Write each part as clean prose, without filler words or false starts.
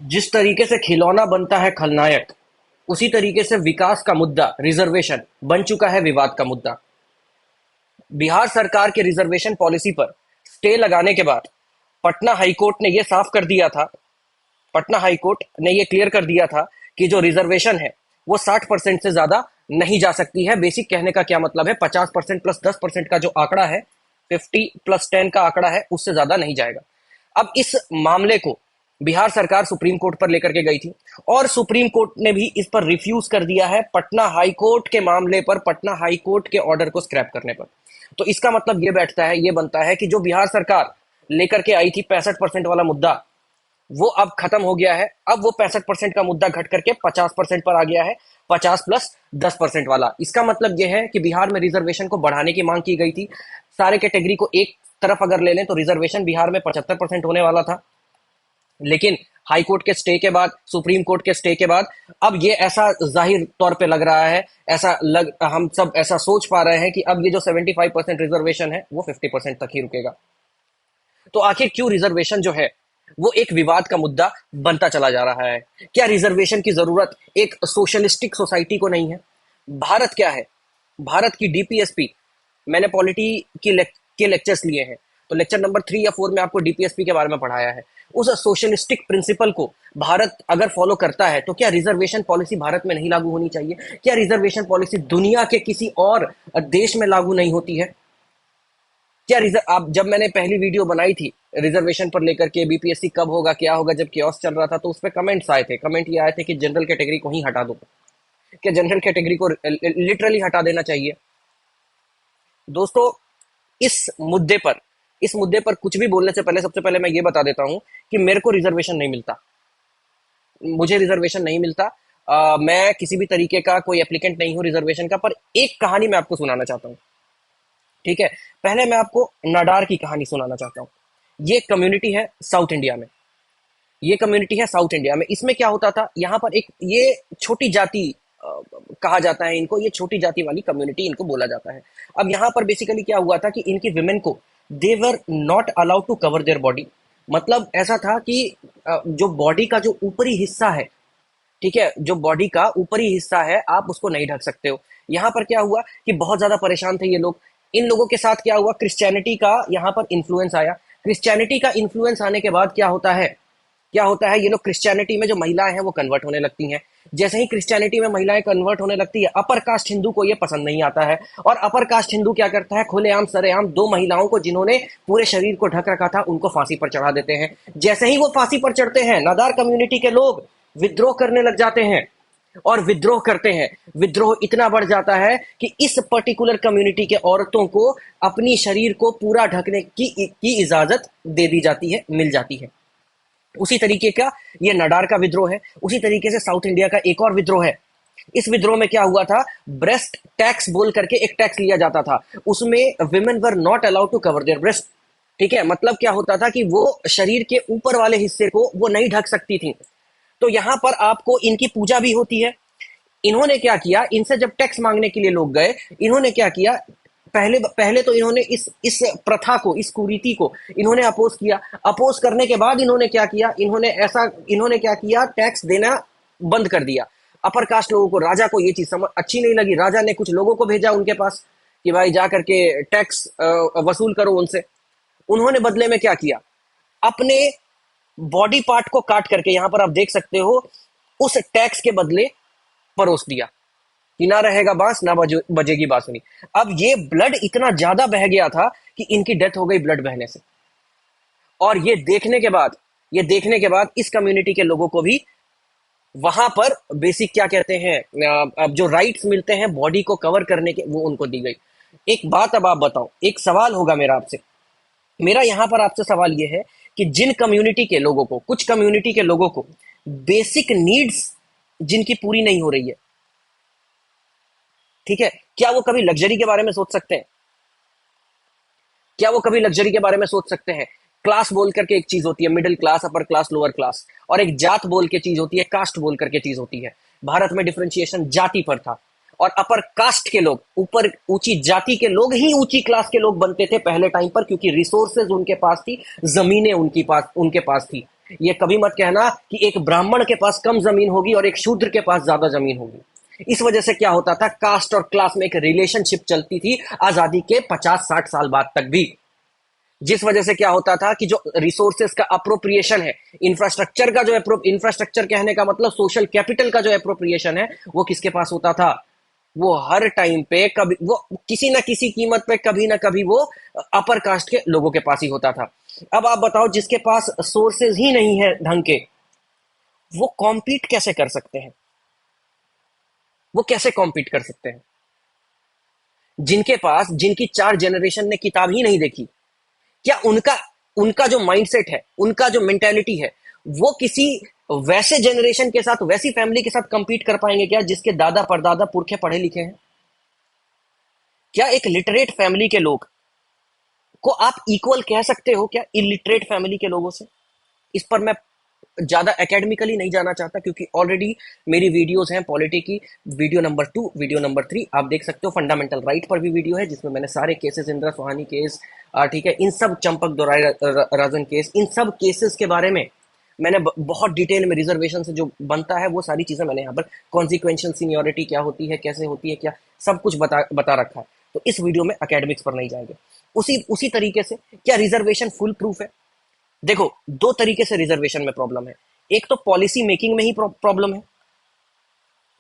जिस तरीके से खिलौना बनता है खलनायक, उसी तरीके से विकास का मुद्दा रिजर्वेशन बन चुका है विवाद का मुद्दा। बिहार सरकार के रिजर्वेशन पॉलिसी पर स्टे लगाने के बाद पटना हाईकोर्ट ने यह साफ कर दिया था, पटना हाईकोर्ट ने यह क्लियर कर दिया था कि जो रिजर्वेशन है वो 60% से ज्यादा नहीं जा सकती है। बेसिक कहने का क्या मतलब है, 50% प्लस 10% का जो आंकड़ा है, 50+10 का आंकड़ा है, उससे ज्यादा नहीं जाएगा। अब इस मामले को बिहार सरकार सुप्रीम कोर्ट पर लेकर के गई थी और सुप्रीम कोर्ट ने भी इस पर रिफ्यूज कर दिया है, पटना हाई कोर्ट के मामले पर, पटना हाई कोर्ट के ऑर्डर को स्क्रैप करने पर। तो इसका मतलब ये बैठता है, ये बनता है कि जो बिहार सरकार लेकर के आई थी 65% वाला मुद्दा, वो अब खत्म हो गया है। अब वो 65% का मुद्दा घट करके 50% पर आ गया है, 50+10% वाला। इसका मतलब यह है कि बिहार में रिजर्वेशन को बढ़ाने की मांग की गई थी। सारे कैटेगरी को एक तरफ अगर ले लें तो रिजर्वेशन बिहार में 75% होने वाला था, लेकिन हाई कोर्ट के स्टे के बाद, सुप्रीम कोर्ट के स्टे के बाद, अब ये ऐसा जाहिर तौर पे लग रहा है, हम सब ऐसा सोच पा रहे हैं कि अब ये जो 75% रिजर्वेशन है वो 50% तक ही रुकेगा। तो आखिर क्यों रिजर्वेशन जो है वो एक विवाद का मुद्दा बनता चला जा रहा है? क्या रिजर्वेशन की जरूरत एक सोशलिस्टिक सोसाइटी को नहीं है? भारत क्या है? भारत की डीपीएसपी, मैंने पॉलिटी के लेक्चर्स लिए हैं, तो लेक्चर नंबर 3 या 4 में आपको डीपीएसपी के बारे में पढ़ाया है। उस सोशलिस्टिक प्रिंसिपल को भारत अगर फॉलो करता है तो क्या रिजर्वेशन पॉलिसी भारत में नहीं लागू होनी चाहिए? क्या रिजर्वेशन पॉलिसी दुनिया के किसी और देश में लागू नहीं होती है? क्या रिजर्व आप जब मैंने पहली वीडियो बनाई थी रिजर्वेशन पर लेकर के, बीपीएससी कब होगा क्या होगा, जब केओस चल रहा था, तो उस पर कमेंट्स आए थे, कमेंट ये आए थे कि जनरल कैटेगरी को ही हटा दो। क्या जनरल कैटेगरी को लिटरली हटा देना चाहिए? दोस्तों, इस मुद्दे पर इस मुद्दे पर कुछ भी बोलने से पहले सबसे पहले मैं ये बता देता हूं कि मेरे को रिजर्वेशन नहीं मिलता, मुझे रिजर्वेशन नहीं मिलता। मैं किसी भी तरीके का कोई एप्लीकेंट नहीं हूं रिजर्वेशन का। पर एक कहानी मैं आपको सुनाना चाहता हूं, ठीक है? पहले मैं आपको नाडार की कहानी सुनाना चाहता हूँ। ये कम्युनिटी है साउथ इंडिया में, ये कम्युनिटी है साउथ इंडिया में। इसमें क्या होता था, यहाँ पर एक ये छोटी जाति कहा जाता है इनको, ये छोटी जाति वाली कम्युनिटी इनको बोला जाता है। अब यहाँ पर बेसिकली क्या हुआ था कि इनकी विमेन को they were not allowed to cover their body. मतलब ऐसा था कि जो बॉडी का जो ऊपरी हिस्सा है, ठीक है, जो बॉडी का ऊपरी हिस्सा है, आप उसको नहीं ढक सकते हो। यहाँ पर क्या हुआ कि बहुत ज्यादा परेशान थे ये लोग। इन लोगों के साथ क्या हुआ, क्रिश्चियनिटी का यहाँ पर इन्फ्लुएंस आया। क्रिश्चियनिटी का इन्फ्लुएंस आने के बाद क्या होता है, ये लोग क्रिश्चियनिटी में जो महिलाएं हैं वो कन्वर्ट होने लगती हैं। जैसे ही क्रिश्चियनिटी में महिलाएं कन्वर्ट होने लगती है, अपर कास्ट हिंदू को ये पसंद नहीं आता है, और अपर कास्ट हिंदू क्या करता है, खुलेआम सरेआम दो महिलाओं को जिन्होंने पूरे शरीर को ढक रखा था उनको फांसी पर चढ़ा देते हैं। जैसे ही वो फांसी पर चढ़ते हैं, नादार कम्युनिटी के लोग विद्रोह करने लग जाते हैं, और विद्रोह करते हैं। विद्रोह इतना बढ़ जाता है कि इस पर्टिकुलर कम्युनिटी के औरतों को अपनी शरीर को पूरा ढकने की इजाजत दे दी जाती है, मिल जाती है। उसी तरीके का ये नडार का विद्रोह है। उसी तरीके से साउथ इंडिया का एक और विद्रोह है। इस विद्रोह में क्या हुआ था, ब्रेस्ट टैक्स बोल करके एक टैक्स लिया जाता था, उसमें women were not allowed to cover their breast. ठीक है, मतलब क्या होता था कि वो शरीर के ऊपर वाले हिस्से को वो नहीं ढक सकती थी। तो यहां पर आपको इनकी पूजा भी होती है। इन्होंने क्या किया, इनसे जब टैक्स मांगने के लिए लोग गए, इन्होंने क्या किया, पहले पहले तो इन्होंने इस प्रथा को, इस कुरीति को इन्होंने अपोज किया। अपोज करने के बाद इन्होंने क्या किया, टैक्स देना बंद कर दिया। अपर कास्ट लोगों को, राजा को ये चीज समझ अच्छी नहीं लगी। राजा ने कुछ लोगों को भेजा उनके पास कि भाई जा करके टैक्स वसूल करो उनसे। उन्होंने बदले में क्या किया, अपने बॉडी पार्ट को काट करके, यहां पर आप देख सकते हो, उस टैक्स के बदले परोस दिया कि ना रहेगा बांस ना बजेगी बांसुरी। अब ये ब्लड इतना ज्यादा बह गया था कि इनकी डेथ हो गई ब्लड बहने से। और ये देखने के बाद इस कम्युनिटी के लोगों को भी वहां पर बेसिक क्या कहते हैं, अब जो राइट्स मिलते हैं बॉडी को कवर करने के, वो उनको दी गई। एक बात अब आप बताओ, एक सवाल होगा मेरा आपसे, मेरा यहां पर आपसे सवाल यह है कि जिन कम्युनिटी के लोगों को, कुछ कम्युनिटी के लोगों को बेसिक नीड्स जिनकी पूरी नहीं हो रही है, ठीक है, क्या वो कभी लग्जरी के बारे में सोच सकते हैं? क्या वो कभी लग्जरी के बारे में सोच सकते हैं? क्लास बोल करके एक चीज होती है, middle class, upper class, lower class, और एक जात बोल के चीज होती है, कास्ट बोल करके चीज होती है। भारत में डिफरेंशिएशन जाति पर था, और अपर कास्ट के लोग, ऊपर ऊंची जाति के लोग ही ऊंची क्लास के लोग बनते थे पहले टाइम पर, क्योंकि रिसोर्सेज उनके पास थी, जमीनें उनके पास थी। ये कभी मत कहना कि एक ब्राह्मण के पास कम जमीन होगी और एक शूद्र के पास ज्यादा जमीन होगी। इस वजह से क्या होता था, कास्ट और क्लास में एक रिलेशनशिप चलती थी आजादी के 50-60 साल बाद तक भी। जिस वजह से क्या होता था कि जो रिसोर्सेस का अप्रोप्रिएशन है, इंफ्रास्ट्रक्चर का जो इंफ्रास्ट्रक्चर कहने का मतलब सोशल कैपिटल का जो अप्रोप्रिएशन है, वो किसके पास होता था? वो हर टाइम पे कभी वो किसी ना किसी कीमत पे कभी ना कभी वो अपर कास्ट के लोगों के पास ही होता था। अब आप बताओ, जिसके पास सोर्सेज ही नहीं है ढंग के, वो कॉम्पीट कैसे कर सकते हैं? वो कैसे कॉम्पीट कर सकते हैं? जिनके पास, जिनकी 4 जनरेशन ने किताब ही नहीं देखी, क्या उनका उनका जो माइंडसेट है, उनका जो मेंटेलिटी है, वो किसी वैसे जनरेशन के साथ, वैसी फैमिली के साथ कंपीट कर पाएंगे क्या जिसके दादा परदादा पुरखे पढ़े लिखे हैं? क्या एक लिटरेट फैमिली के लोग को आप इक्वल कह सकते हो क्या इलिटरेट फैमिली के लोगों से? इस पर मैं ज्यादा एकेडमिकली नहीं जाना चाहता, क्योंकि ऑलरेडी मेरी वीडियोस हैं पॉलिटी की, वीडियो नंबर 2, वीडियो नंबर 3 आप देख सकते हो। फंडामेंटल राइट पर भी वीडियो है जिसमें मैंने सारे केसेस, इंदिरा सुहानी केस, ठीक है, इन सब चंपक दोराई राजन केस, इन सब केसेस के बारे में मैंने बहुत डिटेल में, रिजर्वेशन से जो बनता है वो सारी चीजें मैंने यहाँ पर, कॉन्सिक्वेंशियल सीनियोरिटी क्या होती है, कैसे होती है, क्या सब कुछ बता रखा है। तो इस वीडियो में एकेडमिक्स पर नहीं जाएंगे। उसी उसी तरीके से क्या रिजर्वेशन फुल प्रूफ है? देखो, दो तरीके से रिजर्वेशन में प्रॉब्लम है। एक तो पॉलिसी मेकिंग में ही प्रॉब्लम है।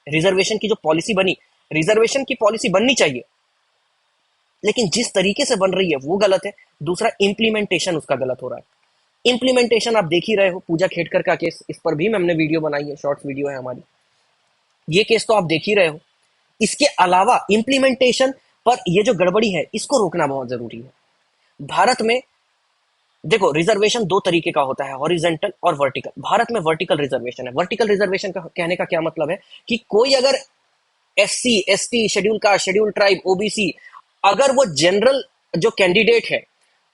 रिजर्वेशन की जो पॉलिसी बनी, रिजर्वेशन की पॉलिसी बननी चाहिए, लेकिन जिस तरीके से बन रही है वो गलत है। दूसरा, इंप्लीमेंटेशन उसका गलत हो रहा है। इंप्लीमेंटेशन आप देख ही रहे हो, पूजा खेड़कर का केस, इस पर भी हमने वीडियो बनाई है, शॉर्ट्स वीडियो है हमारी। ये केस तो आप देख ही रहे हो। इसके अलावा इंप्लीमेंटेशन पर ये जो गड़बड़ी है, इसको रोकना बहुत जरूरी है। भारत में देखो, रिजर्वेशन दो तरीके का होता है, हॉरिजेंटल और वर्टिकल। भारत में वर्टिकल रिजर्वेशन है। वर्टिकल रिजर्वेशन का कहने का क्या मतलब है कि कोई अगर SC, ST, schedule caste, schedule tribe, OBC, अगर वो जनरल जो कैंडिडेट है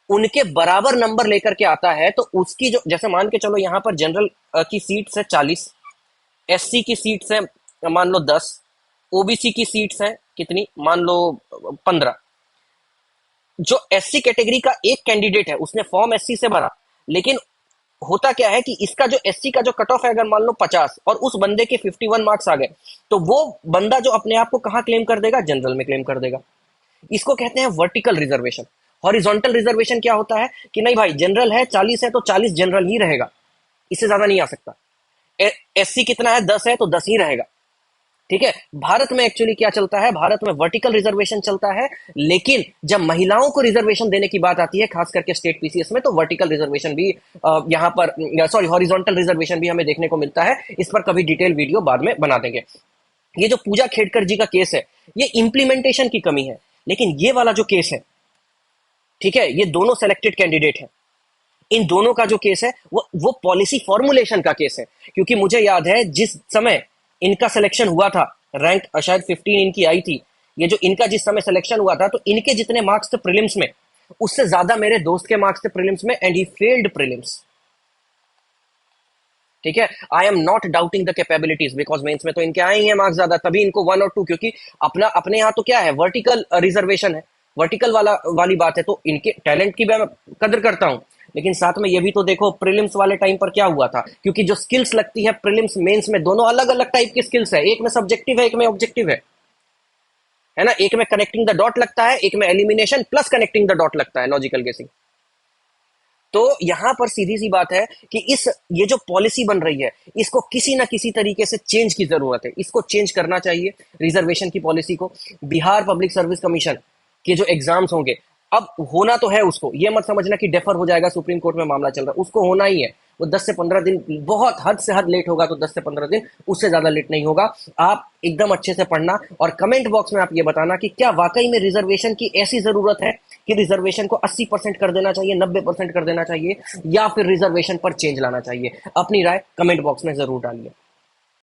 उनके बराबर नंबर लेकर के आता है, तो उसकी जो, जैसे मान के चलो यहां पर जनरल की सीट्स है 40, एससी की सीट्स है मान लो 10, ओबीसी की सीट्स है कितनी, मान लो 15। जो एससी कैटेगरी का एक कैंडिडेट है उसने फॉर्म एससी से भरा, लेकिन होता क्या है कि इसका जो एससी का जो कट ऑफ है अगर मान लो 50 और उस बंदे के 51 मार्क्स आ गए, तो वो बंदा जो अपने आप को कहां क्लेम कर देगा? जनरल में क्लेम कर देगा। इसको कहते हैं वर्टिकल रिजर्वेशन। हॉरिजॉन्टल रिजर्वेशन क्या होता है कि नहीं भाई, जनरल है 40 है तो 40 जनरल ही रहेगा, इससे ज्यादा नहीं आ सकता। एससी कितना है? 10 है तो 10 ही रहेगा। ठीक है। भारत में एक्चुअली क्या चलता है, भारत में वर्टिकल रिजर्वेशन चलता है, लेकिन जब महिलाओं को रिजर्वेशन देने की बात आती है, खास करके स्टेट पीसीएस में, तो वर्टिकल रिजर्वेशन भी यहां पर, सॉरी, हॉरिजॉन्टल रिजर्वेशन भी हमें देखने को मिलता है। इस पर कभी डिटेल वीडियो बाद में बना देंगे। ये जो पूजा खेड़कर जी का केस है, ये इंप्लीमेंटेशन की कमी है। लेकिन ये वाला जो केस है, ठीक है, ये दोनों सेलेक्टेड कैंडिडेट है, इन दोनों का जो केस है वो पॉलिसी फॉर्मुलेशन का केस है। क्योंकि मुझे याद है जिस समय इनका सिलेक्शन हुआ था, रैंक शायद 15 इनकी आई थी, ये जो इनका जिस समय सिलेक्शन हुआ था, तो इनके जितने मार्क्स थे प्रीलिम्स में, उससे ज्यादा मेरे दोस्त के मार्क्स थे प्रीलिम्स में, एंड ही फेल्ड प्रीलिम्स। ठीक है। I am not doubting the capabilities, because mains में तो इनके आए ही हैं मार्क्स ज्यादा, तभी इनको 1 और 2, क्योंकि अपने यहाँ तो क्या है, वर्टिकल रिजर्वेशन है, वर्टिकल वाली बात है, तो इनके टैलेंट की मैं कदर करता हूं। लेकिन साथ में ये भी तो देखो, प्रीलिम्स वाले टाइम पर क्या हुआ था, क्योंकि जो स्किल्स लगती है प्रीलिम्स मेंस में, दोनों अलग अलग टाइप की स्किल्स है। एक में सब्जेक्टिव है, एक में ऑब्जेक्टिव है ना। एक में कनेक्टिंग द डॉट लगता है, एक में elimination plus connecting the dot लगता है, लॉजिकल गेसिंग। तो यहां पर सीधी सी बात है कि ये जो पॉलिसी बन रही है, इसको किसी ना किसी तरीके से चेंज की जरूरत है। इसको चेंज करना चाहिए, रिजर्वेशन की पॉलिसी को। बिहार पब्लिक सर्विस कमीशन के जो एग्जाम्स होंगे, अब होना तो है उसको, ये मत समझना कि डेफर हो जाएगा, सुप्रीम कोर्ट में मामला चल रहा है, उसको होना ही है। वो 10 से 15 दिन, बहुत हद से हद लेट होगा तो 10 से 15 दिन, उससे ज्यादा लेट नहीं होगा। आप एकदम अच्छे से पढ़ना और कमेंट बॉक्स में आप ये बताना कि क्या वाकई में रिजर्वेशन की ऐसी जरूरत है कि रिजर्वेशन को 80% कर देना चाहिए, 90% कर देना चाहिए, या फिर रिजर्वेशन पर चेंज लाना चाहिए। अपनी राय कमेंट बॉक्स में जरूर डालिए।